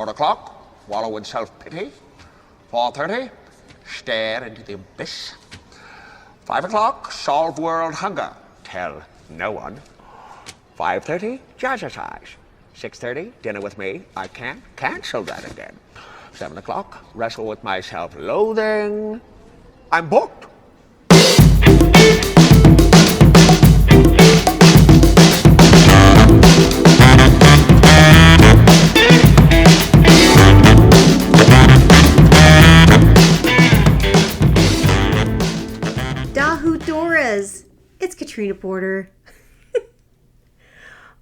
4 o'clock, wallow in self-pity. 4:30, stare into the abyss. 5 o'clock, solve world hunger. Tell no one. 5:30, jazzercise. 6:30, dinner with me. I can't cancel that again. 7 o'clock, wrestle with my self-loathing. I'm booked. Dor-aze. It's Katrina Porter.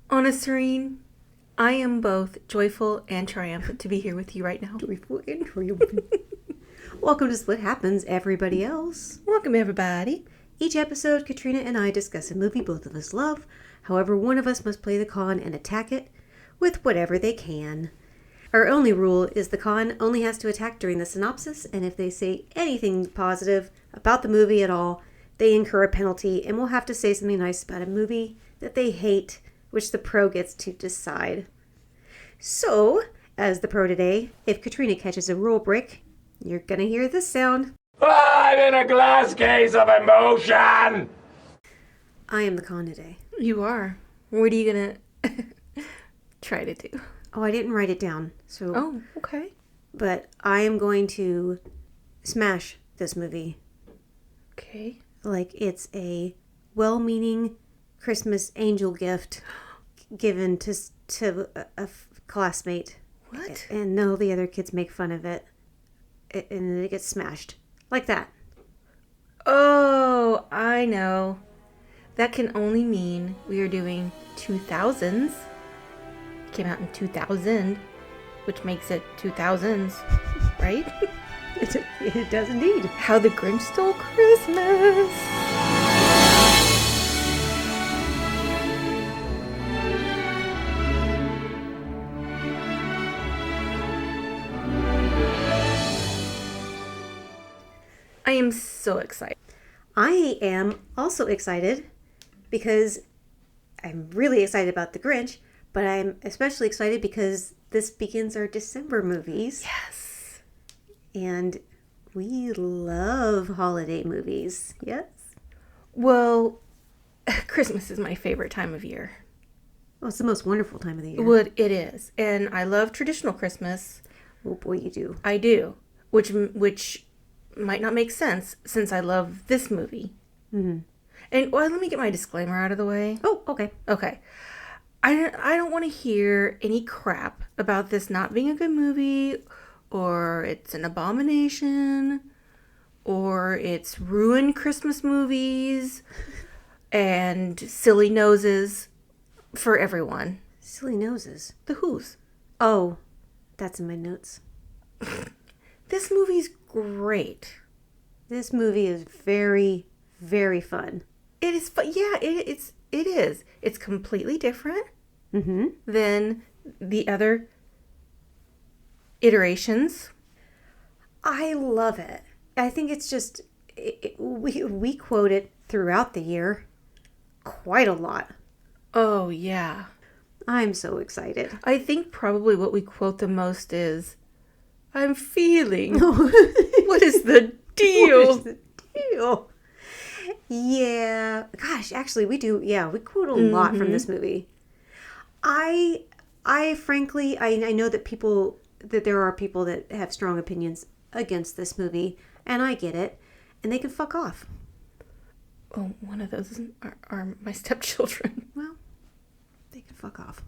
Anna Serene, I am both joyful and triumphant to be here with you right now. Joyful and triumphant. Welcome to Split Happens, everybody else. Welcome, everybody. Each episode, Katrina and I discuss a movie both of us love. However, one of us must play the con and attack it with whatever they can. Our only rule is the con only has to attack during the synopsis, and if they say anything positive about the movie at all, they incur a penalty and will have to say something nice about a movie that they hate, which the pro gets to decide. So, as the pro today, if Katrina catches a rule break, you're gonna hear this sound. I'm in a glass case of emotion! I am the con today. You are. What are you gonna try to do? Oh, I didn't write it down. So. Oh, okay. But I am going to smash this movie. Okay. Like it's a well-meaning Christmas angel gift given to a classmate. What? And no, the other kids make fun of it. And then it gets smashed. Like that. Oh, I know. That can only mean we are doing 2000s. Came out in 2000, which makes it 2000s, right? It does indeed. How the Grinch Stole Christmas. I am so excited. I am also excited because I'm really excited about The Grinch, but I'm especially excited because this begins our December movies. Yes. And we love holiday movies. Yes? Well, Christmas is my favorite time of year. Oh, it's the most wonderful time of the year. Well, it is. And I love traditional Christmas. Oh boy, you do. I do. Which might not make sense since I love this movie. Mm-hmm. And well, let me get my disclaimer out of the way. Oh, okay. Okay. I don't want to hear any crap about this not being a good movie, or it's an abomination, or it's ruined Christmas movies, and silly noses for everyone. Silly noses. The Who's. Oh, that's in my notes. This movie's great. This movie is very, very fun. It is fun. Yeah, it is. It's completely different than the other iterations. I love it. I think it's just, we quote it throughout the year quite a lot. Oh, yeah. I'm so excited. I think probably what we quote the most is, I'm feeling. What is the deal? What is the deal? Yeah. Gosh, actually, we do. Yeah, we quote a lot from this movie. I frankly, I know that there are people that have strong opinions against this movie, and I get it, and they can fuck off. Oh, one of those are my stepchildren. Well, they can fuck off.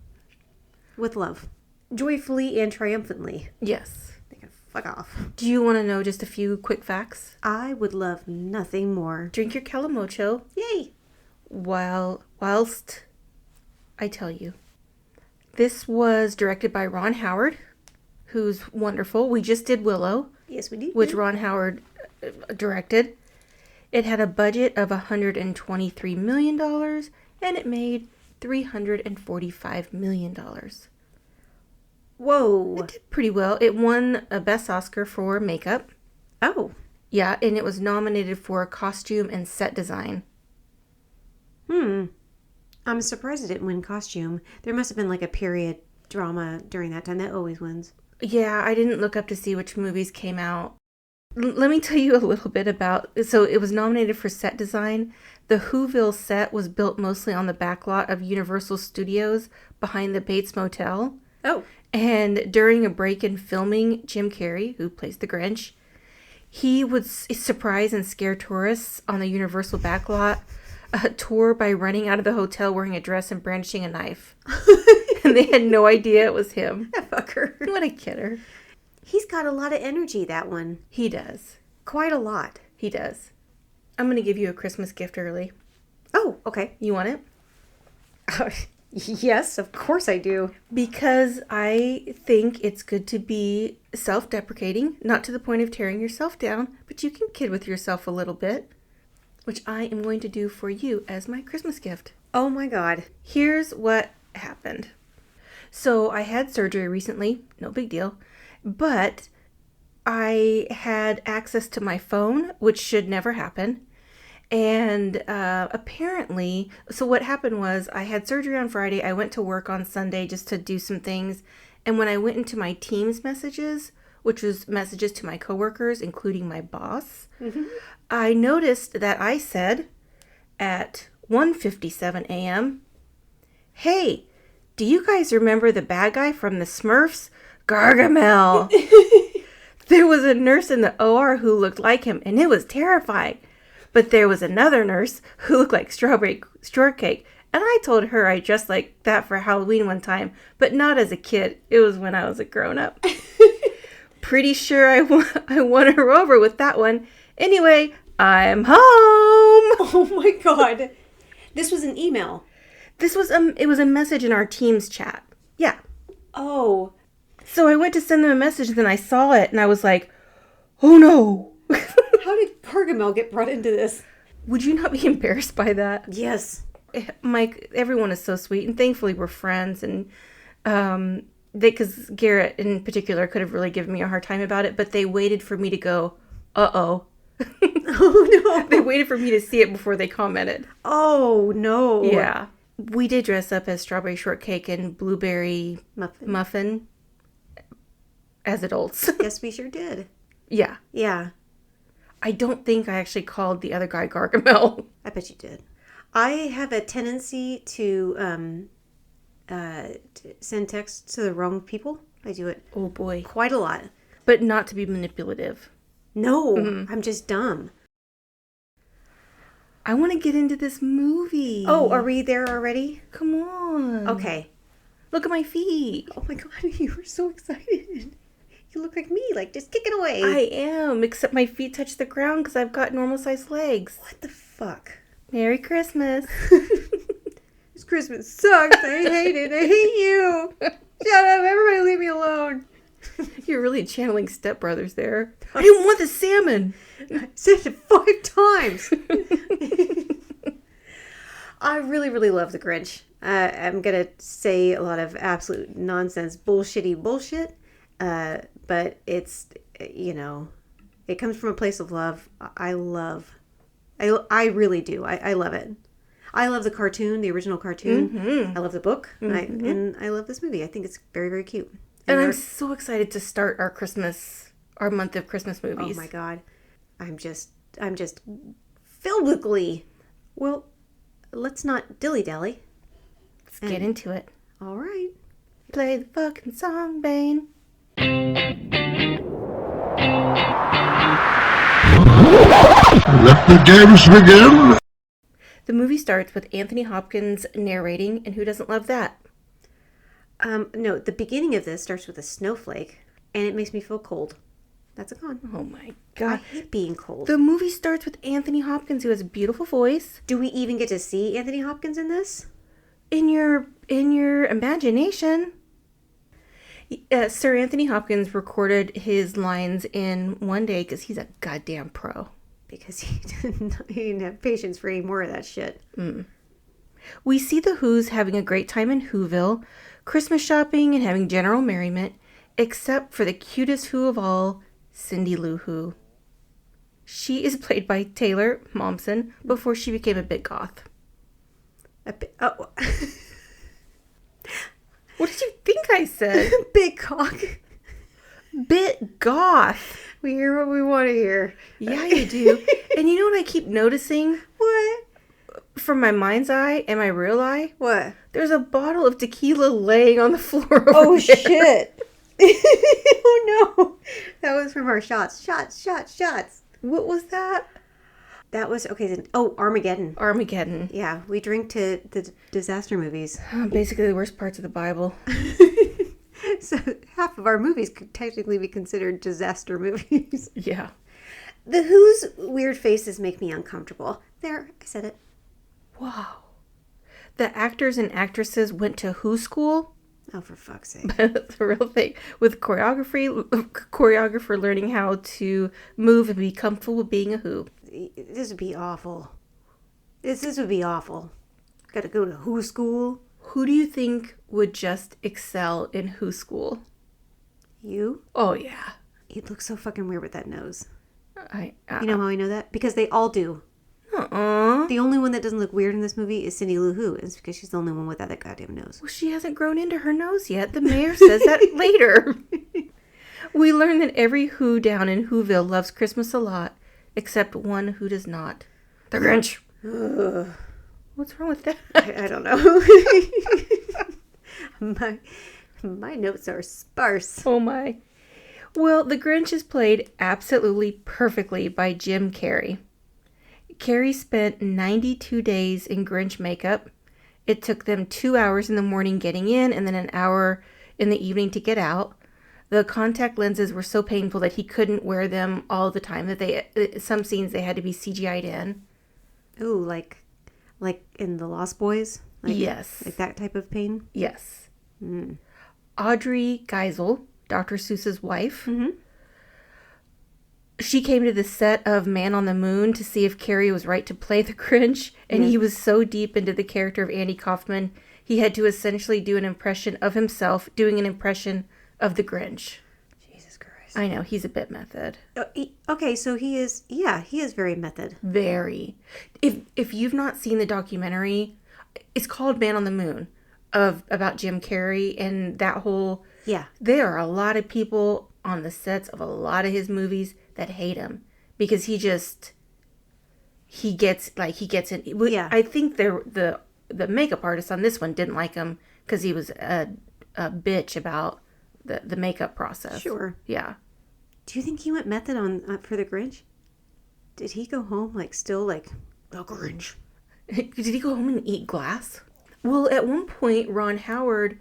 With love. Joyfully and triumphantly. Yes. They can fuck off. Do you want to know just a few quick facts? I would love nothing more. Drink your calamocho. Yay! Whilst I tell you. This was directed by Ron Howard, who's wonderful. We just did Willow. Yes, we did. Which Ron Howard directed. It had a budget of $123 million, and it made $345 million. Whoa. It did pretty well. It won a Best Oscar for makeup. Oh. Yeah, and it was nominated for costume and set design. I'm surprised it didn't win costume. There must have been like a period drama during that time. That always wins. Yeah, I didn't look up to see which movies came out. Let me tell you a little bit about... So it was nominated for set design. The Whoville set was built mostly on the backlot of Universal Studios behind the Bates Motel. Oh. And during a break in filming, Jim Carrey, who plays the Grinch, he would surprise and scare tourists on the Universal backlot tour by running out of the hotel wearing a dress and brandishing a knife. And they had no idea it was him. That fucker. What a kidder. He's got a lot of energy, that one. He does. Quite a lot. He does. I'm going to give you a Christmas gift early. Oh, okay. You want it? Yes, of course I do. Because I think it's good to be self-deprecating, not to the point of tearing yourself down, but you can kid with yourself a little bit, which I am going to do for you as my Christmas gift. Oh my God. Here's what happened. So I had surgery recently, no big deal, but I had access to my phone, which should never happen. And apparently, so what happened was I had surgery on Friday. I went to work on Sunday just to do some things. And when I went into my Teams messages, which was messages to my coworkers, including my boss, I noticed that I said at 1:57 a.m., "Hey, do you guys remember the bad guy from the Smurfs? Gargamel." There was a nurse in the OR who looked like him, and it was terrifying. But there was another nurse who looked like strawberry shortcake, and I told her I dressed like that for Halloween one time, but not as a kid. It was when I was a grown-up. Pretty sure I won her over with that one. Anyway, I'm home. Oh my God. This was an email. It was a message in our Teams chat. Yeah. Oh. So I went to send them a message, and then I saw it, and I was like, oh no. How did Gargamel get brought into this? Would you not be embarrassed by that? Yes. Mike, everyone is so sweet, and thankfully we're friends, and because Garrett in particular could have really given me a hard time about it, but they waited for me to go, uh-oh. Oh no. They waited for me to see it before they commented. Oh no. Yeah. We did dress up as strawberry shortcake and blueberry muffin as adults. Yes, we sure did. Yeah. Yeah. I don't think I actually called the other guy Gargamel. I bet you did. I have a tendency to send texts to the wrong people. I do it. Oh boy. Quite a lot. But not to be manipulative. No, I'm just dumb. I want to get into this movie. Oh, are we there already? Come on. Okay. Look at my feet. Oh my God, you were so excited. You look like me, like just kicking away. I am, except my feet touch the ground because I've got normal sized legs. What the fuck? Merry Christmas. This Christmas sucks. I hate it. I hate you. Shut up. Everybody leave me alone. You're really channeling Step Brothers there. I didn't want the salmon. I said it 5 times. I really, really love The Grinch. I'm going to say a lot of absolute nonsense, bullshitty bullshit. But it's, it comes from a place of love. I really do. I love it. I love the cartoon, the original cartoon. Mm-hmm. I love the book. Mm-hmm. And I love this movie. I think it's very, very cute. And I'm so excited to start our month of Christmas movies. Oh my God. I'm just filled with glee. Well, let's not dilly-dally. Let's get into it. All right. Play the fucking song, Bane. Let the games begin. The movie starts with Anthony Hopkins narrating, and who doesn't love that? No, the beginning of this starts with a snowflake, and it makes me feel cold. That's a con. Oh my I God. hate being cold. The movie starts with Anthony Hopkins, who has a beautiful voice. Do we even get to see Anthony Hopkins in this? In your imagination. Sir Anthony Hopkins recorded his lines in one day because he's a goddamn pro. Because he didn't have patience for any more of that shit. We see the Who's having a great time in Whoville, Christmas shopping and having general merriment, except for the cutest Who of all, Cindy Lou Who. She is played by Taylor Momsen before she became a bit goth. What did you think I said? Big cock. Bit goth. We hear what we want to hear. Yeah, you do. And you know what I keep noticing? What? From my mind's eye and my real eye? What? There's a bottle of tequila laying on the floor over Oh, there. shit. Oh, no. That was from our shots. Shots. What was that? That was, okay. Armageddon. Armageddon. Yeah, we drink to the disaster movies. Basically the worst parts of the Bible. So half of our movies could technically be considered disaster movies. Yeah. The Who's weird faces make me uncomfortable. There, I said it. Wow. The actors and actresses went to Who school? Oh, for fuck's sake. That's a real thing. With choreographer learning how to move and be comfortable being a Who. This would be awful. This would be awful. Gotta go to Who school. Who do you think would just excel in Who school? You? Oh, yeah. He'd look so fucking weird with that nose. You You know how I know that? Because they all do. The only one that doesn't look weird in this movie is Cindy Lou Who. It's because she's the only one without that goddamn nose. Well, she hasn't grown into her nose yet. The mayor says that later. We learn that every Who down in Whoville loves Christmas a lot, except one who does not. The Grinch. Ugh. What's wrong with that? I don't know. My notes are sparse. Oh my. Well, the Grinch is played absolutely perfectly by Jim Carrey. Carrey spent 92 days in Grinch makeup. It took them 2 hours in the morning getting in and then an hour in the evening to get out. The contact lenses were so painful that he couldn't wear them all the time. Some scenes they had to be CGI'd in. Ooh, like in The Lost Boys? Yes. Like that type of pain? Yes. Audrey Geisel, Dr. Seuss's wife. She came to the set of Man on the Moon to see if Carrey was right to play the Grinch, and he was so deep into the character of Andy Kaufman, he had to essentially do an impression of himself doing an impression of the Grinch. Jesus Christ. I know, he's a bit method. Okay, so he is very method. Very. If you've not seen the documentary, it's called Man on the Moon, about Jim Carrey and that whole... Yeah. There are a lot of people on the sets of a lot of his movies that hate him because he gets in. Yeah. I think the makeup artist on this one didn't like him because he was a bitch about the makeup process. Sure. Yeah. Do you think he went method on for the Grinch? Did he go home still the Grinch? Did he go home and eat glass? Well, at one point, Ron Howard,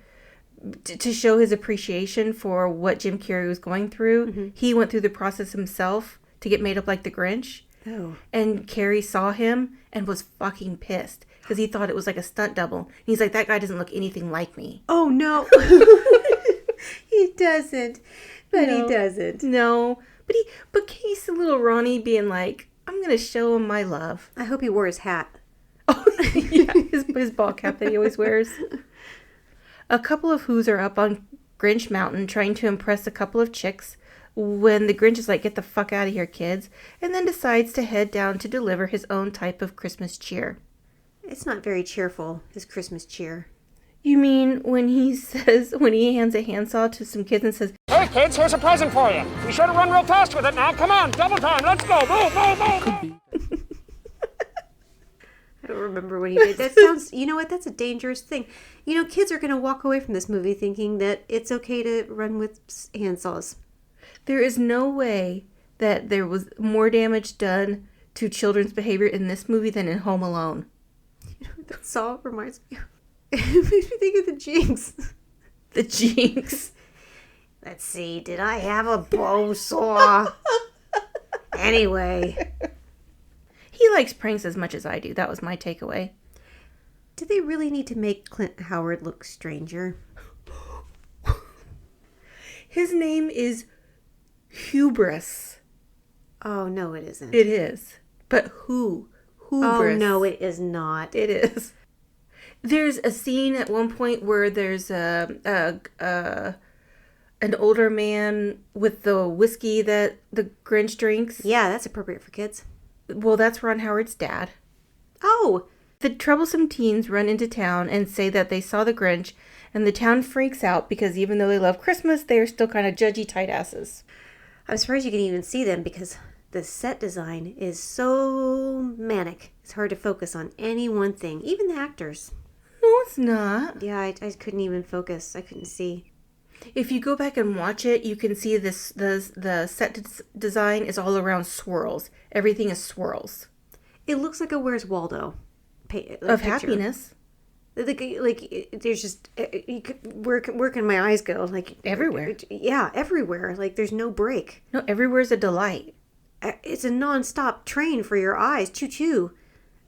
to show his appreciation for what Jim Carrey was going through, he went through the process himself to get made up like the Grinch. Oh. And Carrey saw him and was fucking pissed because he thought it was like a stunt double. And he's like, that guy doesn't look anything like me. Oh, no. He doesn't. But No. he doesn't. No. But Case, little Ronnie being like, I'm going to show him my love. I hope he wore his hat. Oh, yeah, his ball cap that he always wears. A couple of Who's are up on Grinch Mountain trying to impress a couple of chicks when the Grinch is like, get the fuck out of here, kids, and then decides to head down to deliver his own type of Christmas cheer. It's not very cheerful, his Christmas cheer. You mean when he hands a handsaw to some kids and says, Hey, kids, here's a present for you. Be sure to run real fast with it now. Come on, double time. Let's go. Move. I don't remember what he did. That sounds, you know what, that's a dangerous thing. Kids are going to walk away from this movie thinking that it's okay to run with handsaws. there is no way that there was more damage done to children's behavior in this movie than in Home Alone. That saw reminds me. It makes me think of the Jinx. The Jinx. Let's see, did I have a bow saw? Anyway. He likes pranks as much as I do. That was my takeaway. Did they really need to make Clint Howard look stranger? His name is Hubris. Oh, no, it isn't. It is. But who? Hubris. Oh, no, it is not. It is. There's a scene at one point where there's an older man with the whiskey that the Grinch drinks. Yeah, that's appropriate for kids. Well, that's Ron Howard's dad. Oh! The troublesome teens run into town and say that they saw the Grinch And the town freaks out because even though they love Christmas, they are still kind of judgy tight asses. I'm surprised you can even see them because the set design is so manic. It's hard to focus on any one thing, even the actors. No, it's not. Yeah, I couldn't even focus. I couldn't see. If you go back and watch it, you can see this the set design is all around swirls. Everything is swirls. It looks like a Where's Waldo Of happiness. Like there's just where can my eyes go? Like Everywhere. Yeah, everywhere. Like there's no break. No, everywhere's a delight. It's a non-stop train for your eyes. Choo choo.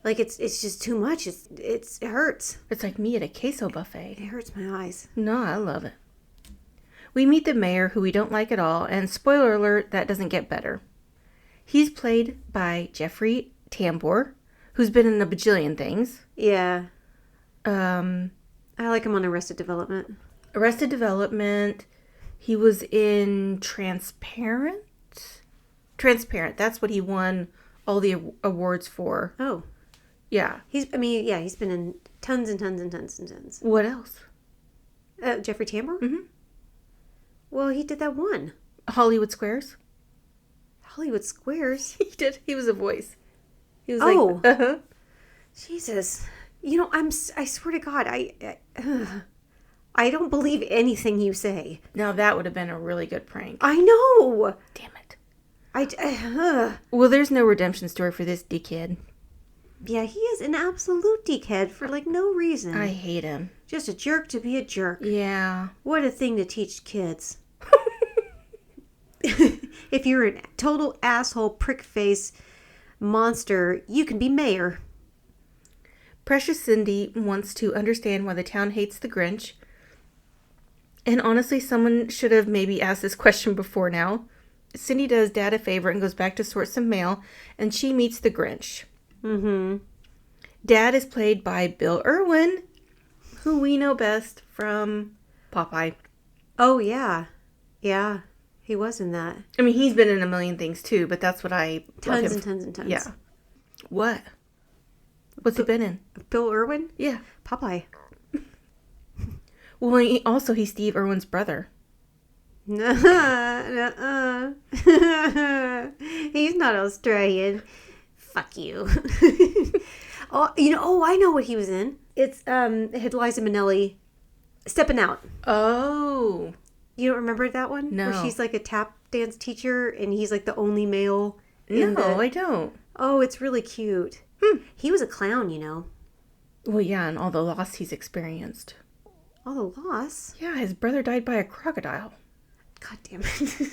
Like it's just too much. It hurts. It's like me at a queso buffet. It hurts my eyes. No, I love it. We meet the mayor, who we don't like at all, and spoiler alert, that doesn't get better. He's played by Jeffrey Tambor, who's been in a bajillion things. Yeah. I like him on Arrested Development. Arrested Development. He was in Transparent. That's what he won all the awards for. Oh. Yeah. He's been in tons and tons and tons and tons. What else? Jeffrey Tambor? Mm-hmm. Well, he did that one. Hollywood Squares. Hollywood Squares? He did. He was a voice. He was Oh. like, uh-huh. Jesus. You know, I swear to God, I don't believe anything you say. Now that would have been a really good prank. I know. Damn it. Well, there's no redemption story for this dickhead. Yeah, he is an absolute dickhead for like no reason. I hate him. Just a jerk to be a jerk. Yeah. What a thing to teach kids. If you're a total asshole, prick face monster, you can be mayor. Precious Cindy wants to understand why the town hates the Grinch. And honestly, someone should have maybe asked this question before now. Cindy does Dad a favor and goes back to sort some mail, and she meets the Grinch. Mm-hmm. Dad is played by Bill Irwin, who we know best from Popeye. Oh, yeah. Yeah, he was in that. I mean, he's been in a million things too, but that's what I love Tons him. and tons and tons. Yeah. What? What's he been in? Bill Irwin? Yeah. Popeye. Well, he's Steve Irwin's brother. Nuh-uh. He's not Australian. Fuck you. I know what he was in. It had Liza Minnelli, Steppin' Out. Oh. You don't remember that one? No. Where she's like a tap dance teacher and he's like the only male. No, I don't. Oh, it's really cute. He was a clown, you know. Well, yeah, and all the loss he's experienced. All the loss? Yeah, his brother died by a crocodile. God damn it.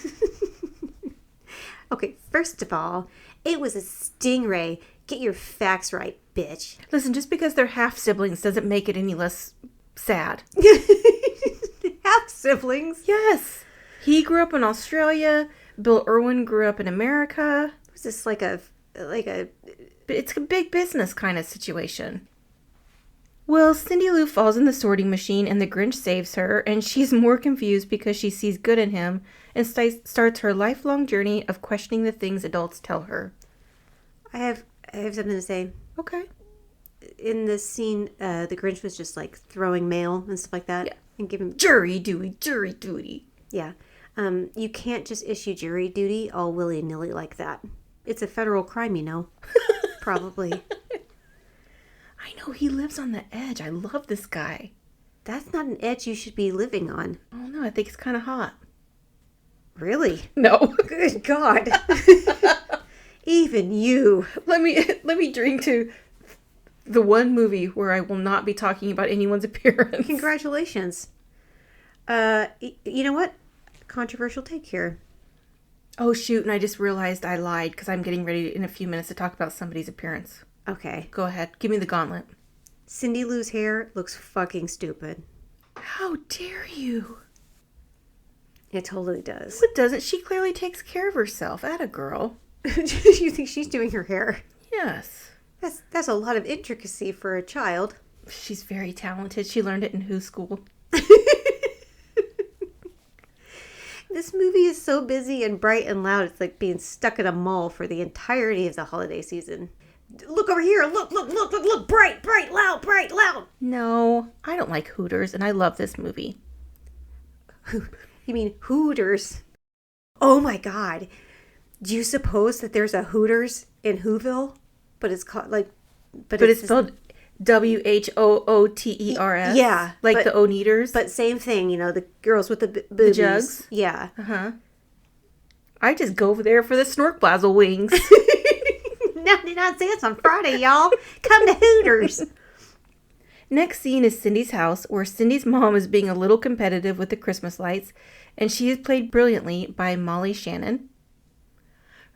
Okay, first of all, it was a stingray. Get your facts right, bitch. Listen, just because they're half-siblings doesn't make it any less sad. Half siblings? Yes. He grew up in Australia. Bill Irwin grew up in America. Was this like a... It's a big business kind of situation. Well, Cindy Lou falls in the sorting machine and the Grinch saves her, and she's more confused because she sees good in him and starts her lifelong journey of questioning the things adults tell her. I have something to say. Okay. In this scene, the Grinch was just like throwing mail and stuff like that. Yeah. And giving... Jury duty. Yeah. You can't just issue jury duty all willy-nilly like that. It's a federal crime, you know. Probably. I know, he lives on the edge. I love this guy. That's not an edge you should be living on. Oh no, I think it's kind of hot. Really? No. Good God. Even you. Let me drink to the one movie where I will not be talking about anyone's appearance. Congratulations. You know what? Controversial take here. Oh shoot, and I just realized I lied because I'm getting ready in a few minutes to talk about somebody's appearance. Okay. Go ahead. Give me the gauntlet. Cindy Lou's hair looks fucking stupid. How dare you? It totally does. What doesn't? She clearly takes care of herself. Atta girl. You think she's doing her hair? Yes. That's a lot of intricacy for a child. She's very talented. She learned it in Who School. This movie is so busy and bright and loud. It's like being stuck in a mall for the entirety of the holiday season. Look over here. Look. Bright, loud. No, I don't like Hooters, and I love this movie. You mean Hooters? Oh my God. Do you suppose that there's a Hooters in Whoville? But it's called like... But it's spelled WHOOTERS. Yeah. Like the Oneaters. But same thing, the girls with the boobies. The jugs? Yeah. Uh-huh. I just go over there for the snorkblazzle wings. 99 cents on Friday, y'all. Come to Hooters. Next scene is Cindy's house, where Cindy's mom is being a little competitive with the Christmas lights, and she is played brilliantly by Molly Shannon.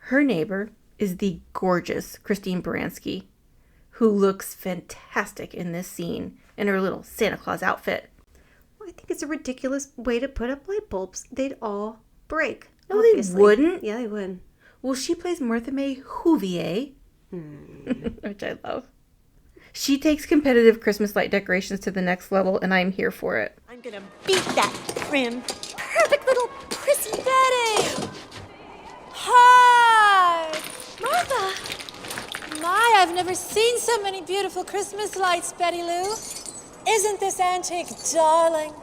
Her neighbor is the gorgeous Christine Baranski, who looks fantastic in this scene in her little Santa Claus outfit. Well, I think it's a ridiculous way to put up light bulbs. They'd all break. No, obviously. they wouldn't. Yeah, they would. Well, she plays Martha May Whovier, which I love. She takes competitive Christmas light decorations to the next level, and I'm here for it. I'm gonna beat that prim, perfect little prissy Betty! Hi! Martha! My, I've never seen so many beautiful Christmas lights, Betty Lou. Isn't this antique darling?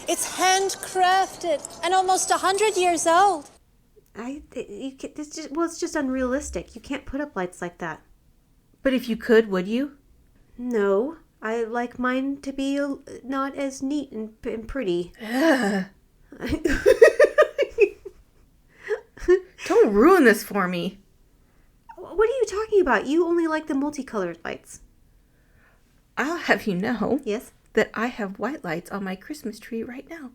It's handcrafted and almost 100 years old. It's just unrealistic. You can't put up lights like that. But if you could, would you? No, I like mine to be not as neat and pretty. Don't ruin this for me. What are you talking about? You only like the multicolored lights. I'll have you know Yes? that I have white lights on my Christmas tree right now.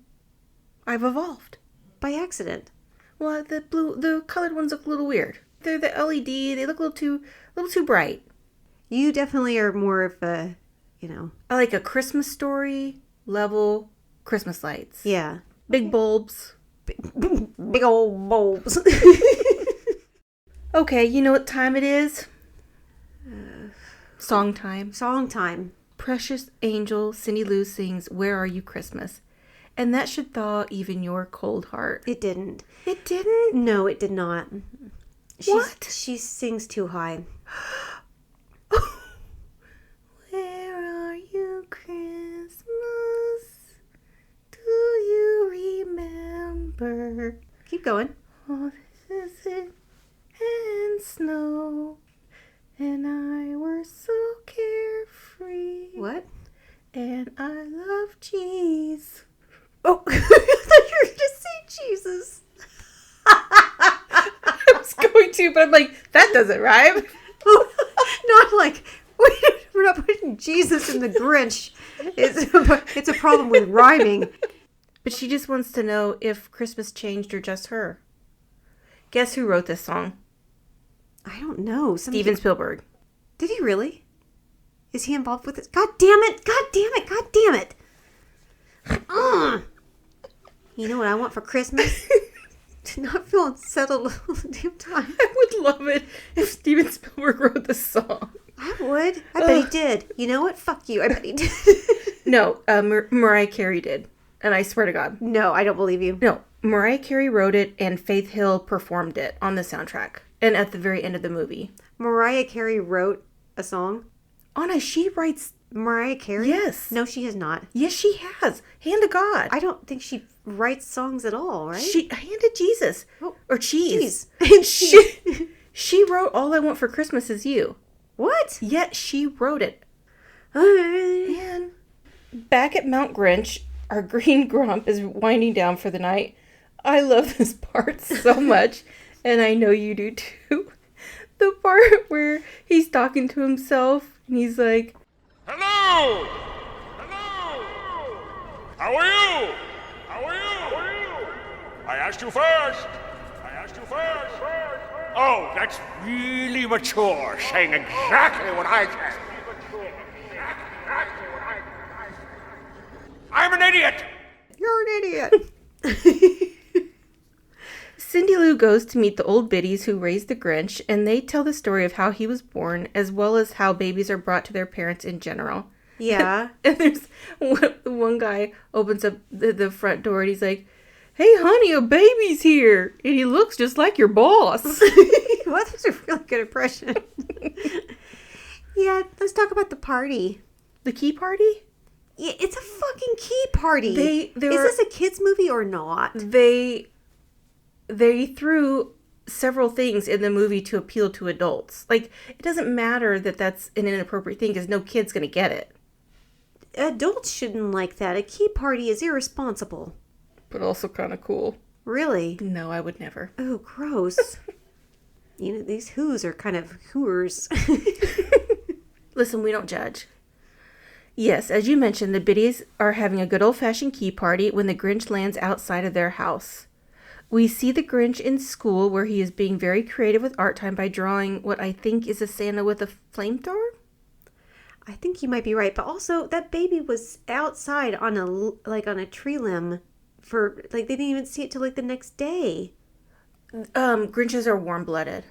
I've evolved. By accident. Well, the colored ones look a little weird. They're the LED. They look a little too bright. You definitely are more of a, I like a Christmas Story level Christmas lights. Yeah. Big bulbs. Big old bulbs. Okay, you know what time it is? Song time. Song time. Precious Angel Cindy Lou sings Where Are You Christmas? And that should thaw even your cold heart. It didn't. It didn't? No, it did not. What? She sings too high. Where are you Christmas? Do you remember? Keep going. Oh, this is it. And snow. And I were so carefree. What? And I love cheese. Oh, I thought you were going to say Jesus. I was going to, but I'm like, that doesn't rhyme. No, I'm like, we're not putting Jesus in the Grinch. It's a problem with rhyming. But she just wants to know if Christmas changed or just her. Guess who wrote this song? I don't know. Steven Spielberg. Did he really? Is he involved with this? God damn it! God damn it! God damn it! You know what I want for Christmas? To not feel unsettled all the damn time. I would love it if Steven Spielberg wrote this song. I would. I bet he did. You know what? Fuck you. I bet he did. No, Mariah Carey did. And I swear to God. No, I don't believe you. No, Mariah Carey wrote it and Faith Hill performed it on the soundtrack. And at the very end of the movie. Mariah Carey wrote a song? Anna, she writes... Mariah Carey? Yes. No, she has not. Yes, she has. Hand to God. I don't think she writes songs at all, right? Hand to Jesus. Oh, or cheese. She wrote All I Want for Christmas Is You. What? Yet she wrote it. And And back at Mount Grinch, our green grump is winding down for the night. I love this part so much, and I know you do too. The part where he's talking to himself, and he's like, Hello! Hello! How are you? How are you? How are you? I asked you first. Oh, that's really mature, saying exactly what I said. I'm an idiot! you're an idiot. Cindy Lou goes to meet the old biddies who raised the Grinch, and they tell the story of how he was born, as well as how babies are brought to their parents in general. Yeah. And there's one guy opens up the front door, and he's like, "Hey, honey, a baby's here, and he looks just like your boss." Well, that's a really good impression. Yeah, let's talk about the party. The key party? Yeah, it's a fucking key party. Is this a kids movie or not? They threw several things in the movie to appeal to adults. Like, it doesn't matter that that's an inappropriate thing because no kid's going to get it. Adults shouldn't like that. A key party is irresponsible. But also kind of cool. Really? No, I would never. Oh, gross. These who's are kind of hooers. Listen, we don't judge. Yes, as you mentioned, the Biddies are having a good old-fashioned key party when the Grinch lands outside of their house. We see the Grinch in school where he is being very creative with art time by drawing what I think is a Santa with a flamethrower. I think you might be right, but also that baby was outside on a tree limb for they didn't even see it till the next day. Grinches are warm-blooded.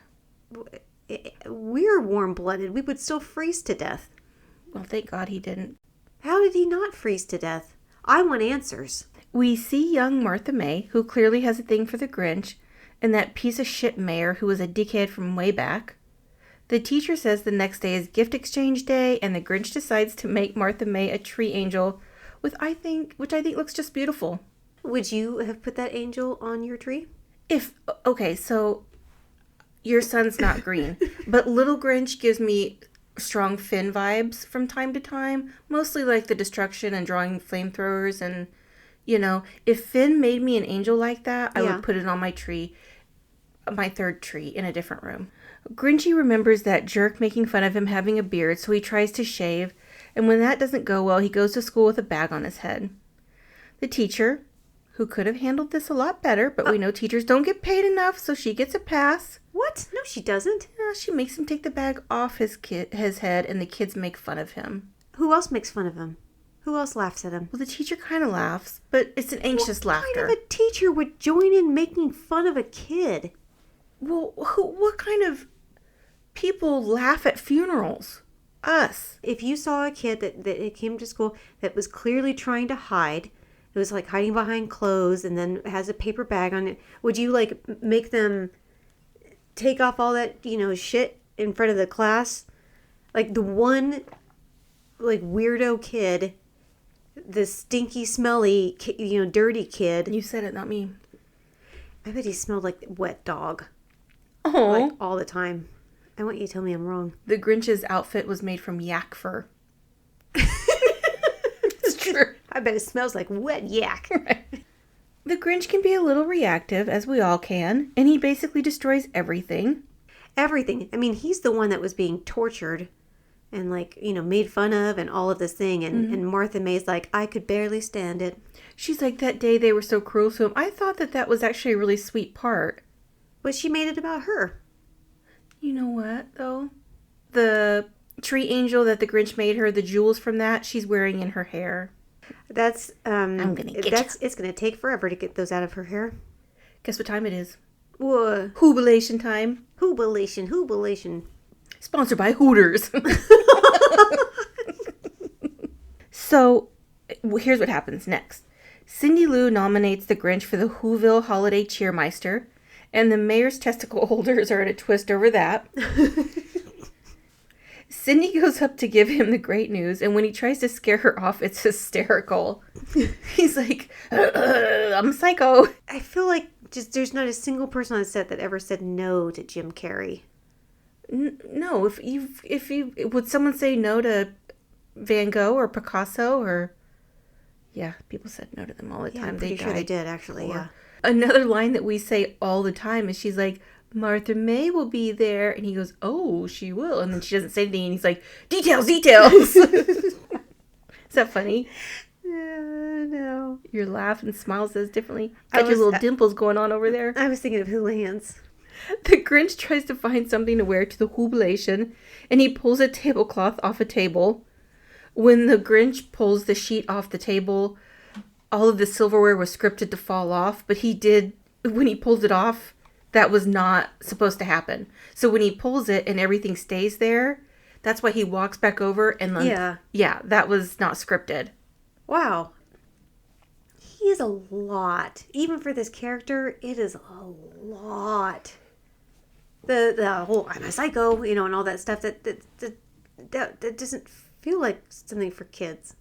We're warm-blooded. We would still freeze to death. Well, thank God he didn't. How did he not freeze to death? I want answers. We see young Martha May, who clearly has a thing for the Grinch, and that piece of shit mayor who was a dickhead from way back. The teacher says the next day is gift exchange day, and the Grinch decides to make Martha May a tree angel, which I think looks just beautiful. Would you have put that angel on your tree? Okay, so your son's not green, but Little Grinch gives me strong Finn vibes from time to time, mostly like the destruction and drawing flamethrowers, and if Finn made me an angel like that, I would put it on my tree, my third tree in a different room. Grinchy remembers that jerk making fun of him having a beard, so he tries to shave, and when that doesn't go well, he goes to school with a bag on his head. The teacher, who could have handled this a lot better, but we know teachers don't get paid enough, so she gets a pass. What? No, she doesn't. Yeah, she makes him take the bag off his head, and the kids make fun of him. Who else makes fun of him? Who else laughs at him? Well, the teacher kind of laughs, but it's an anxious laughter. What kind of a teacher would join in making fun of a kid? Well, what kind of people laugh at funerals? Us. If you saw a kid that came to school that was clearly trying to hide, it was hiding behind clothes and then has a paper bag on it, would you make them take off all that, shit in front of the class? The one, weirdo kid, the stinky, smelly, dirty kid. You said it, not me. I bet he smelled like wet dog. Oh. All the time. I want you to tell me I'm wrong. The Grinch's outfit was made from yak fur. It's true. I bet it smells like wet yak. Right. The Grinch can be a little reactive, as we all can, and he basically destroys everything. Everything. I mean, he's the one that was being tortured and made fun of and all of this thing. And Martha May's like, I could barely stand it. She's like, that day they were so cruel to him. I thought that was actually a really sweet part. But she made it about her. You know what, though? The tree angel that the Grinch made her, the jewels from that, she's wearing in her hair. That's, I'm gonna get you. It's gonna take forever to get those out of her hair. Guess what time it is? What? Hoobilation time. Hoobilation. Sponsored by Hooters. So, here's what happens next. Cindy Lou nominates the Grinch for the Whoville Holiday Cheermeister, and the mayor's testicle holders are in a twist over that. Cindy goes up to give him the great news, and when he tries to scare her off, it's hysterical. He's like, I'm a psycho. I feel like there's not a single person on the set that ever said no to Jim Carrey. No, if you would someone say no to Van Gogh or Picasso or... Yeah, people said no to them all the time. I'm pretty sure they did, actually, yeah. Another line that we say all the time is she's like, Martha May will be there. And he goes, oh, she will. And then she doesn't say anything. And he's like, details. Is that funny? No. Your laugh and smile says differently. Got your little dimples going on over there. I was thinking of hula hands. The Grinch tries to find something to wear to the Hoobilation, and he pulls a tablecloth off a table. When the Grinch pulls the sheet off the table, all of the silverware was scripted to fall off, but when he pulls it off, that was not supposed to happen. So when he pulls it and everything stays there, that's why he walks back over and yeah, that was not scripted. Wow. He is a lot. Even for this character, it is a lot. The whole I'm a psycho, and all that stuff. that doesn't feel like something for kids.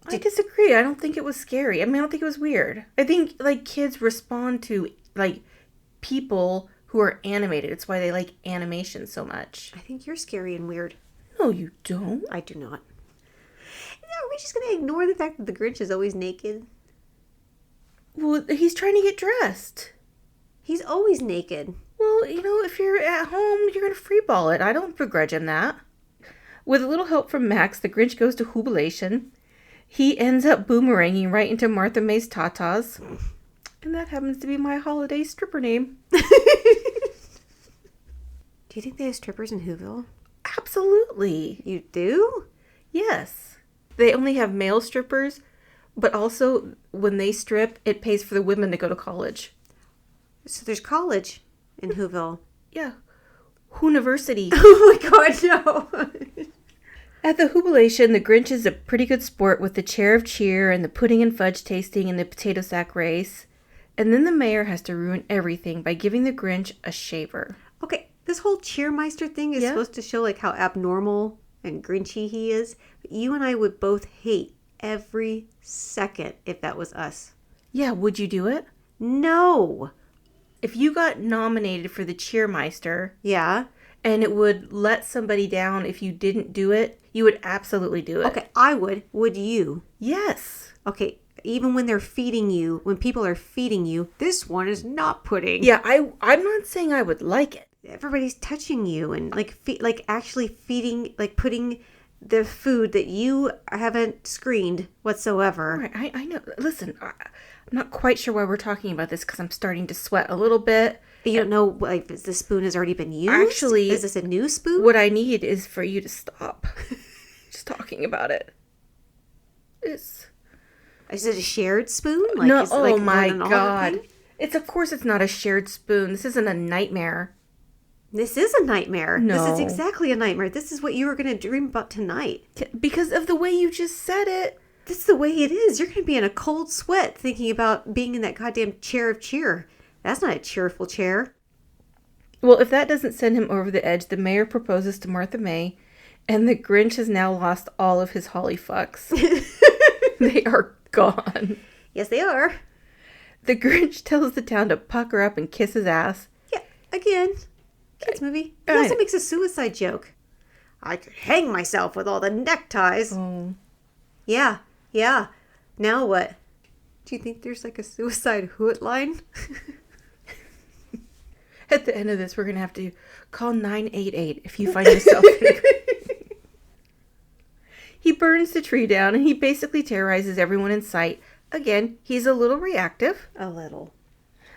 I disagree. I don't think it was scary. I mean, I don't think it was weird. I think, like, kids respond to, like, people who are animated. It's why they like animation so much. I think you're scary and weird. No, you don't. I do not. Are we just going to ignore the fact that the Grinch is always naked? Well, he's trying to get dressed. He's always naked. Well, you know, if you're at home, you're going to freeball it. I don't begrudge him that. With a little help from Max, the Grinch goes to Jubilation. He ends up boomeranging right into Martha May's tatas. And that happens to be my holiday stripper name. Do you think they have strippers in Whoville? Absolutely. You do? Yes. They only have male strippers, but also when they strip, it pays for the women to go to college. So there's college in Whoville. Yeah. University. Oh my god, no. At the Jubilation, the Grinch is a pretty good sport with the chair of cheer and the pudding and fudge tasting and the potato sack race. And then the mayor has to ruin everything by giving the Grinch a shaver. Okay, this whole cheermeister thing is supposed to show like how abnormal and grinchy he is. But you and I would both hate every second if that was us. Yeah, would you do it? No. If you got nominated for the cheermeister, Yeah. and it would let somebody down if you didn't do it, you would absolutely do it. Okay, I would. Would you? Yes. Okay, even when they're feeding you, when people are feeding you, this one is not pudding. Yeah, I'm not saying I would like it. Everybody's touching you and like actually feeding, like putting the food that you haven't screened whatsoever. Right, I know. Listen, I'm not quite sure why we're talking about this because I'm starting to sweat a little bit. You don't know, like, the spoon has already been used? Actually, is this a new spoon? What I need is for you to stop just talking about it. Is it a shared spoon? Like, no, is it like oh my an all god. thing? Of course it's not a shared spoon. This isn't a nightmare. This is a nightmare. No. This is exactly a nightmare. This is what you were going to dream about tonight. Because of the way you just said it. This is the way it is. You're going to be in a cold sweat thinking about being in that goddamn chair of cheer. That's not a cheerful chair. Well, if that doesn't send him over the edge, the mayor proposes to Martha May, and the Grinch has now lost all of his holly fucks. They are gone. Yes, they are. The Grinch tells the town to pucker up and kiss his ass. Yeah, again. Kids movie. He Right. also makes a suicide joke. I could hang myself with all the neckties. Oh. Yeah. Now what? Do you think there's like a suicide hotline? At the end of this, we're going to have to call 988 if you find yourself in a... He burns the tree down and he basically terrorizes everyone in sight. Again, he's a little reactive. A little.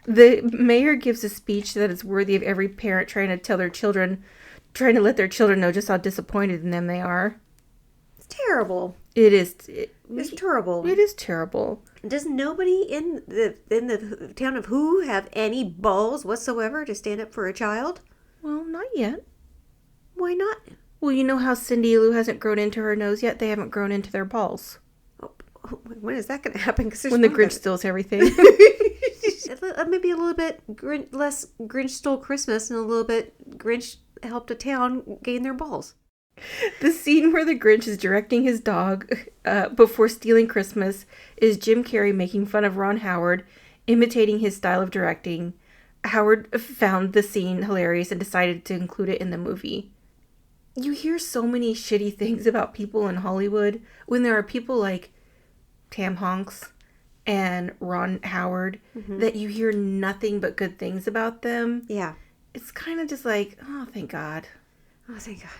The mayor gives a speech that is worthy of every parent trying to let their children know just how disappointed in them they are. It's terrible. It is. It's terrible. It is terrible. Does nobody in the town of Who have any balls whatsoever to stand up for a child? Well, not yet. Why not? Well, you know how Cindy Lou hasn't grown into her nose yet? They haven't grown into their balls. Oh, when is that going to happen? When the Grinch steals everything. Maybe a little bit less Grinch stole Christmas and a little bit Grinch helped a town gain their balls. The scene where the Grinch is directing his dog before stealing Christmas is Jim Carrey making fun of Ron Howard, imitating his style of directing. Howard found the scene hilarious and decided to include it in the movie. You hear so many shitty things about people in Hollywood when there are people like Tam Honks and Ron Howard that you hear nothing but good things about them. Yeah. It's kind of just like, oh, thank God. Oh, thank God.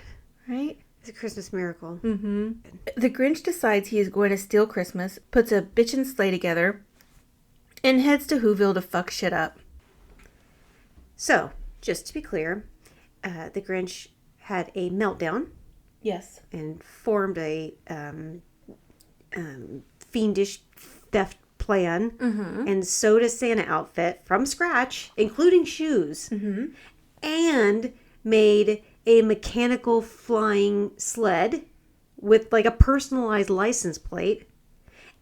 Right? It's a Christmas miracle. Mm-hmm. The Grinch decides he is going to steal Christmas, puts a bitchin' sleigh together, and heads to Whoville to fuck shit up. So, just to be clear, the Grinch had a meltdown. Yes. And formed a fiendish theft plan and sewed a Santa outfit from scratch, including shoes, and made a mechanical flying sled with like a personalized license plate,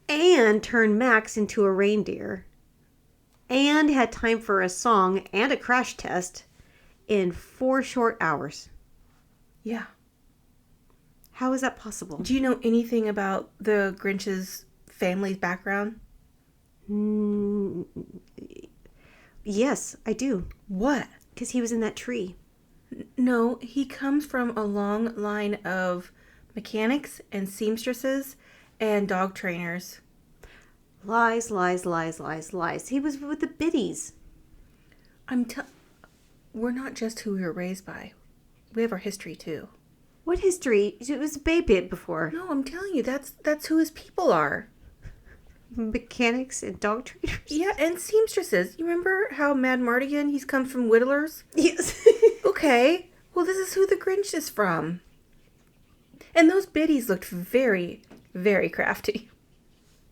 and turned Max into a reindeer, and had time for a song and a crash test in 4 short hours. Yeah. How is that possible? Do you know anything about the Grinch's family's background? Yes, I do. What? Because he was in that tree. No, he comes from a long line of mechanics and seamstresses and dog trainers. Lies, lies, lies, lies, lies. He was with the biddies. We're not just who we were raised by. We have our history too. What history? It was a baby before. No, I'm telling you, that's who his people are. Mechanics and dog trainers? Yeah, and seamstresses. You remember how Mad Mardigan, he's come from whittlers? Yes. Okay, well, this is who the Grinch is from. And those biddies looked very, very crafty.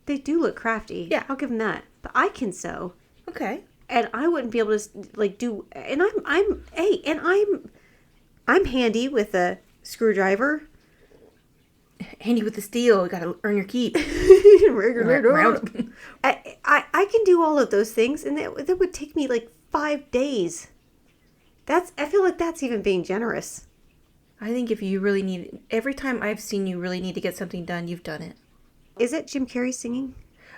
They do look crafty. Yeah. I'll give them that. But I can sew. Okay. And I wouldn't be able to like do. And I'm handy with a screwdriver. Handy with the steel. You gotta earn your keep. I can do all of those things, and that would take me like 5 days. I feel like that's even being generous. I think if you really need, every time I've seen you really need to get something done, you've done it. Is it Jim Carrey singing?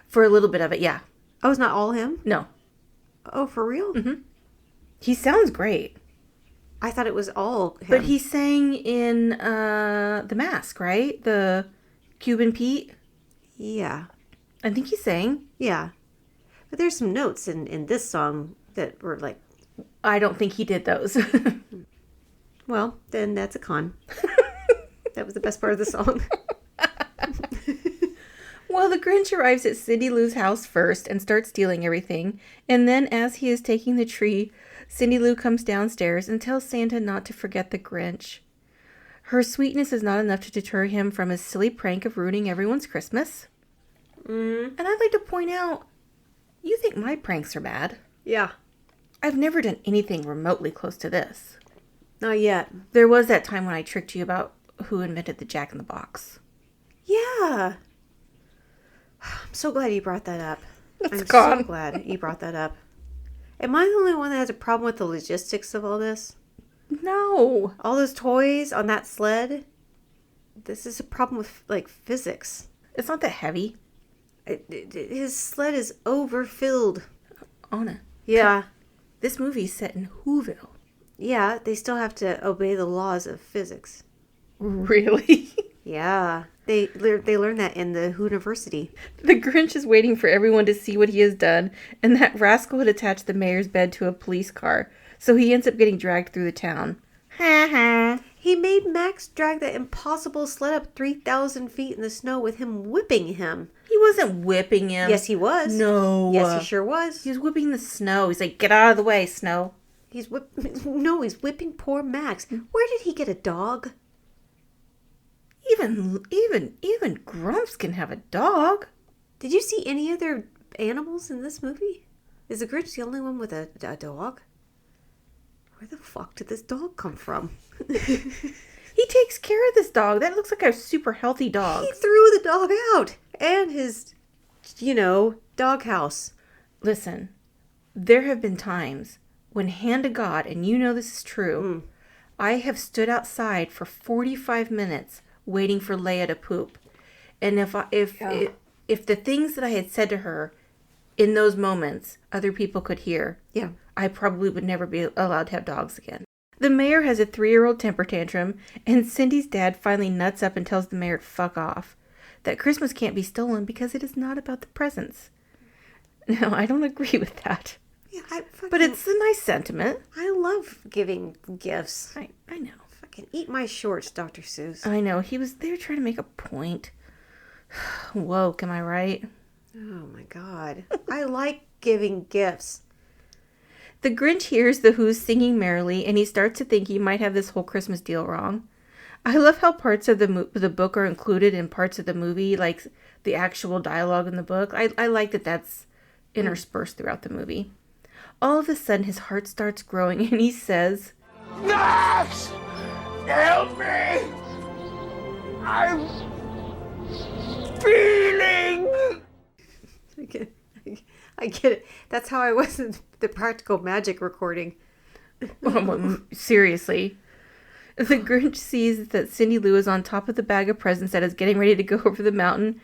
For a little bit of it, yeah. Oh, it's not all him? No. Oh, for real? Mm-hmm. He sounds great. I thought it was all him. But he sang in The Mask, right? The Cuban Pete. Yeah. I think he sang. Yeah. But there's some notes in this song that were like... I don't think he did those. Well, then that's a con. That was the best part of the song. Well, the Grinch arrives at Cindy Lou's house first and starts stealing everything. And then as he is taking the tree, Cindy Lou comes downstairs and tells Santa not to forget the Grinch. Her sweetness is not enough to deter him from his silly prank of ruining everyone's Christmas. And I'd like to point out, you think my pranks are bad. Yeah. I've never done anything remotely close to this. Not yet. There was that time when I tricked you about who invented the Jack-in-the-Box. Yeah. I'm so glad you brought that up. I'm gone. so glad you brought that up. Am I the only one that has a problem with the logistics of all this? No. All those toys on that sled? This is a problem with, like, physics. It's not that heavy. His sled is overfilled. Anna. Yeah. This movie's set in Whoville. Yeah, they still have to obey the laws of physics. Really? Yeah. They learn that in the University. The Grinch is waiting for everyone to see what he has done, and that rascal had attached the mayor's bed to a police car, so he ends up getting dragged through the town. Ha ha. He made Max drag that impossible sled up 3,000 feet in the snow with him whipping him. He wasn't whipping him. Yes, he was. No. Yes, he sure was. He was whipping the snow. He's like, get out of the way, Snow. He's whipping poor Max. Where did he get a dog? Even Grumps can have a dog. Did you see any other animals in this movie? Is the Grinch the only one with a dog? Where the fuck did this dog come from? He takes care of this dog. That looks like a super healthy dog. He threw the dog out. And his, doghouse. Listen, there have been times when, hand to God, and you know this is true, I have stood outside for 45 minutes waiting for Leia to poop. And if the things that I had said to her in those moments other people could hear, Yeah. I probably would never be allowed to have dogs again. The mayor has a 3-year-old temper tantrum, and Cindy's dad finally nuts up and tells the mayor to fuck off. That Christmas can't be stolen because it is not about the presents. No, I don't agree with that. Yeah, But it's a nice sentiment. I love giving gifts. I know. Fucking eat my shorts, Dr. Seuss. I know. They were trying to make a point. Woke, am I right? Oh my God. I like giving gifts. The Grinch hears the Who's singing merrily, and he starts to think he might have this whole Christmas deal wrong. I love how parts of the book are included in parts of the movie, like the actual dialogue in the book. I like that that's interspersed throughout the movie. All of a sudden, his heart starts growing, and he says, Max! Help me! I'm feeling... I get it. That's how I was in the Practical Magic recording. Seriously. The Grinch sees that Cindy Lou is on top of the bag of presents that is getting ready to go over the mountain.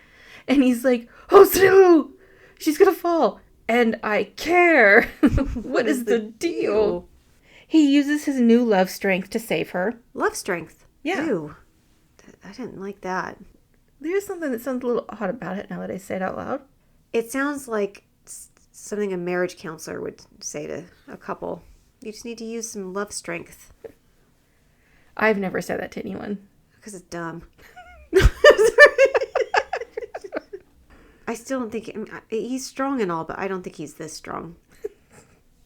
And he's like, oh, Cindy Lou, she's going to fall. And I care. What is the deal? He uses his new love strength to save her. Love strength? Yeah. Ew. I didn't like that. There's something that sounds a little odd about it now that I say it out loud. It sounds like something a marriage counselor would say to a couple. You just need to use some love strength. I've never said that to anyone. Because it's dumb. I still don't think... he's strong and all, but I don't think he's this strong.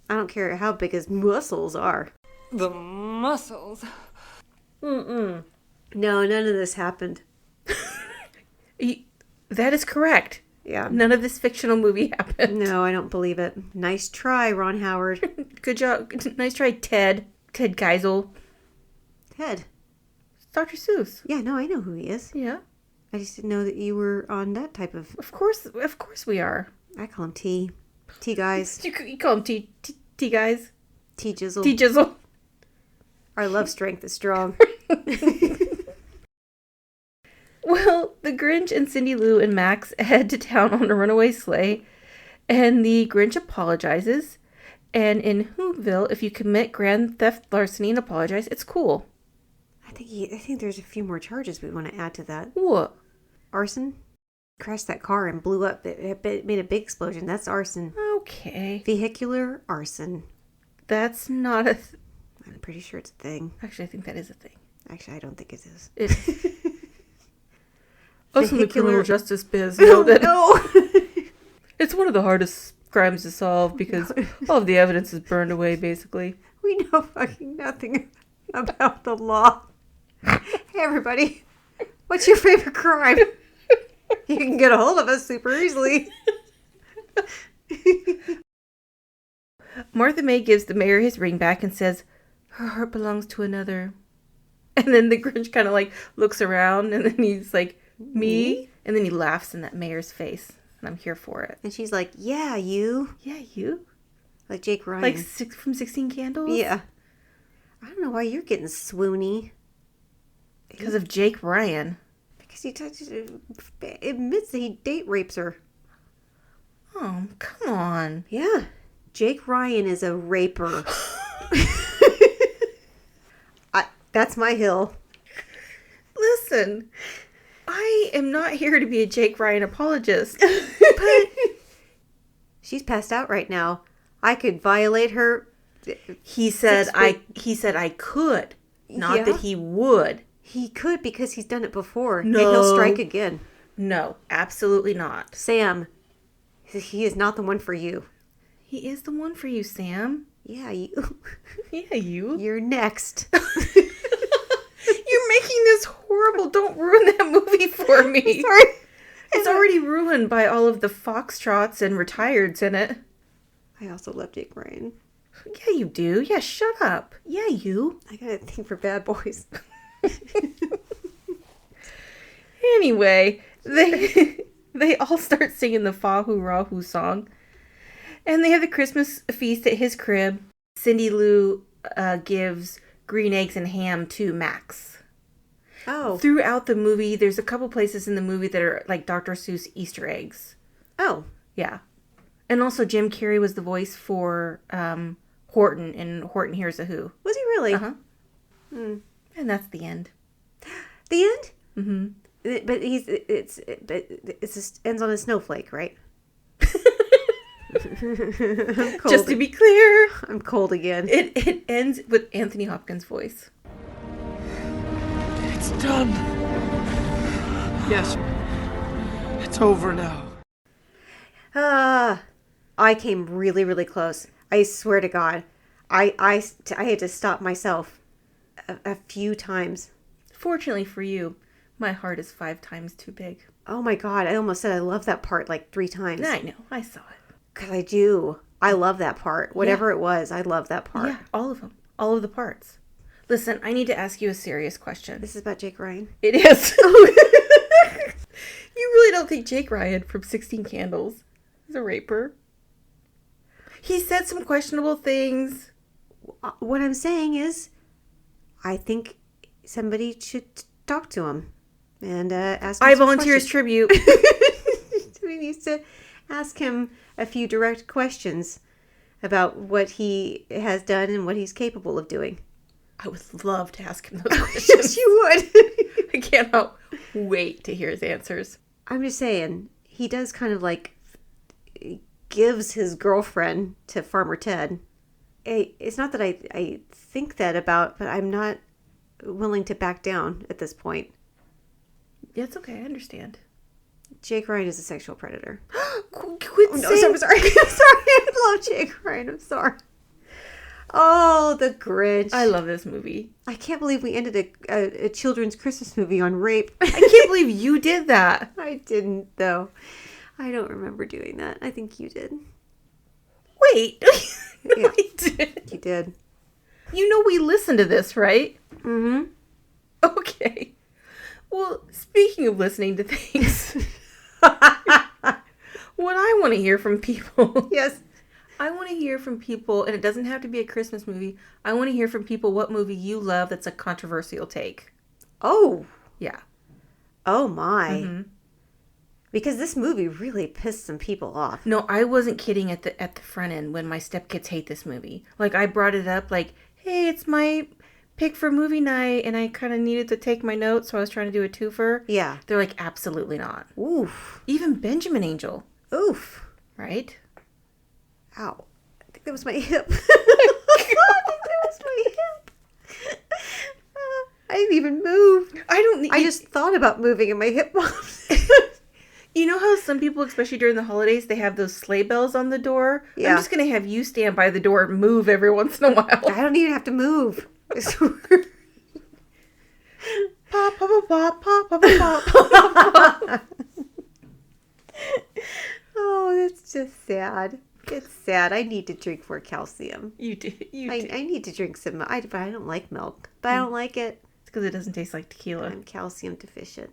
I don't care how big his muscles are. The muscles. No, none of this happened. That is correct. Yeah. None of this fictional movie happened. No, I don't believe it. Nice try, Ron Howard. Good job. Nice try, Ted. Ted Geisel. Ted. Dr. Seuss. Yeah, no, I know who he is. Yeah. I just didn't know that you were on that type of... Of course we are. I call him T. T guys. You call him T guys. T jizzle. T jizzle. Our love strength is strong. Well, the Grinch and Cindy Lou and Max head to town on a runaway sleigh, and the Grinch apologizes. And in Whoville, if you commit grand theft larceny and apologize, it's cool. I think there's a few more charges we want to add to that. What? Arson? Crashed that car and blew up. It made a big explosion. That's arson. Okay. Vehicular arson. That's not a... I'm pretty sure it's a thing. Actually, I think that is a thing. Actually, I don't think it is. Us in the criminal justice biz know that No! it's one of the hardest crimes to solve because all of the evidence is burned away, basically. We know fucking nothing about the law. Hey, everybody. What's your favorite crime? You can get a hold of us super easily. Martha May gives the mayor his ring back and says, her heart belongs to another. And then the Grinch kind of like looks around and then he's like, me? And then he laughs in that mayor's face. And I'm here for it. And she's like, yeah, you. Yeah, you? Like Jake Ryan. Like from 16 Candles? Yeah. I don't know why you're getting swoony. Because of Jake Ryan. Because he admits that he date rapes her. Oh, come on. Yeah. Jake Ryan is a raper. That's my hill. Listen, I am not here to be a Jake Ryan apologist, but she's passed out right now. I could violate her. He said I could, not that he would. He could because he's done it before. No. And he'll strike again. No, absolutely not. Sam, he is not the one for you. He is the one for you, Sam. Yeah, you. Yeah, you. You're next. You're making this horrible. Don't ruin that movie for me. Sorry. It's already ruined by all of the foxtrots and retireds in it. I also love Jake Ryan. Yeah, you do. Yeah, shut up. Yeah, you. I got a thing for bad boys. Anyway, they all start singing the Fahu Rahu song. And they have the Christmas feast at his crib. Cindy Lou gives green eggs and ham to Max. Oh. Throughout the movie, there's a couple places in the movie that are like Dr. Seuss Easter eggs. Oh. Yeah. And also Jim Carrey was the voice for Horton in Horton Hears a Who. Was he really? Uh-huh. And that's the end. The end? Mm-hmm. But it just ends on a snowflake, right? Just to be clear, I'm cold again. it ends with Anthony Hopkins' voice. It's done. Yes. It's over now. I came really, really close. I swear to God. I had to stop myself a few times. Fortunately for you, my heart is 5 times too big. Oh my God. I almost said I love that part like 3 times. I know. I saw it. Because I do. I love that part. Whatever it was, I love that part. Yeah, all of them. All of the parts. Listen, I need to ask you a serious question. This is about Jake Ryan. It is. You really don't think Jake Ryan from 16 Candles is a raper? He said some questionable things. What I'm saying is, I think somebody should talk to him and ask him I some volunteer as questions. tribute. We need to ask him a few direct questions about what he has done and what he's capable of doing. I would love to ask him those Yes, questions. you would. I cannot wait to hear his answers. I'm just saying, he does kind of like gives his girlfriend to Farmer Ted. It's not that I think that about, but I'm not willing to back down at this point. Yeah, it's okay. I understand. Jake Ryan is a sexual predator. Quit No, saying... I'm sorry. I'm sorry. I love Jake Ryan. I'm sorry. Oh, the Grinch. I love this movie. I can't believe we ended a children's Christmas movie on rape. I can't believe you did that. I didn't, though. I don't remember doing that. I think you did. Wait. Yeah. I did. You did. You know we listened to this, right? Mm-hmm. Okay. Well, speaking of listening to things, what I want to hear from people... Yes. I want to hear from people, and it doesn't have to be a Christmas movie. I want to hear from people what movie you love that's a controversial take. Oh. Yeah. Oh, my. Mm-hmm. Because this movie really pissed some people off. No, I wasn't kidding at the front end when my stepkids hate this movie. Like, I brought it up like, hey, it's my pick for movie night, and I kind of needed to take my notes, so I was trying to do a twofer. Yeah. They're like, absolutely not. Oof. Even Benjamin Angel. Oof. Right? Ow. I think that was my hip. I think that was my hip. I didn't even move. I just thought about moving and my hip popped. You know how some people, especially during the holidays, they have those sleigh bells on the door? Yeah. I'm just going to have you stand by the door and move every once in a while. I don't even have to move. I swear. Pop, pop, pop, pop, pop, pop, pop. Oh, that's just sad. It's sad. I need to drink more calcium. You did. I need to drink some. But I don't like milk. But I don't like it. It's because it doesn't taste like tequila. I'm calcium deficient.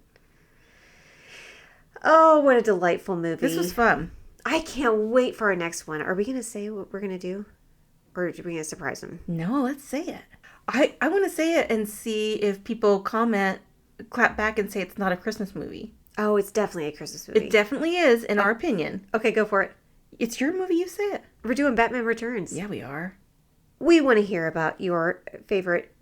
Oh, what a delightful movie. This was fun. I can't wait for our next one. Are we going to say what we're going to do? Or are we going to surprise them? No, let's say it. I want to say it and see if people comment, clap back and say it's not a Christmas movie. Oh, it's definitely a Christmas movie. It definitely is, in our opinion. Okay, go for it. It's your movie, you say it. We're doing Batman Returns. Yeah, we are. We want to hear about your favorite,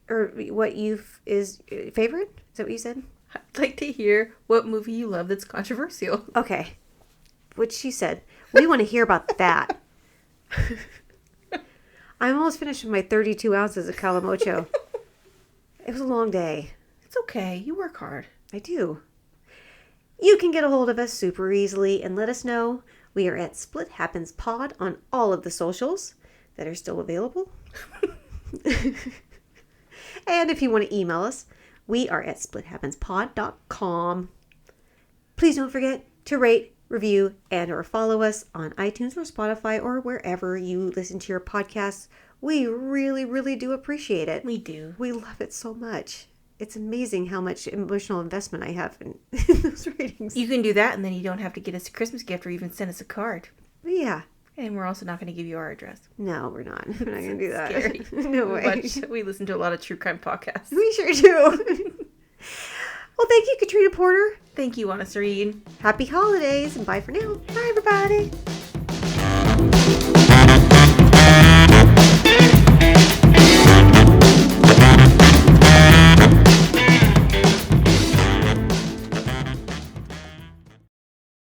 or what is favorite? Is that what you said? I'd like to hear what movie you love that's controversial. Okay. What she said. We want to hear about that. I'm almost finished with my 32 ounces of Calimocho. It was a long day. It's okay. You work hard. I do. You can get a hold of us super easily and let us know. We are at Split Happens Pod on all of the socials that are still available. And if you want to email us, we are at splithappenspod.com. Please don't forget to rate, review, and or follow us on iTunes or Spotify or wherever you listen to your podcasts. We really, really do appreciate it. We do. We love it so much. It's amazing how much emotional investment I have in those ratings. You can do that, and then you don't have to get us a Christmas gift or even send us a card. Yeah. And we're also not going to give you our address. No, we're not. We're not going to do that. Scary. No way. We listen to a lot of true crime podcasts. We sure do. Well, thank you, Katrina Porter. Thank you, Anna Serene. Happy holidays, and bye for now. Bye, everybody.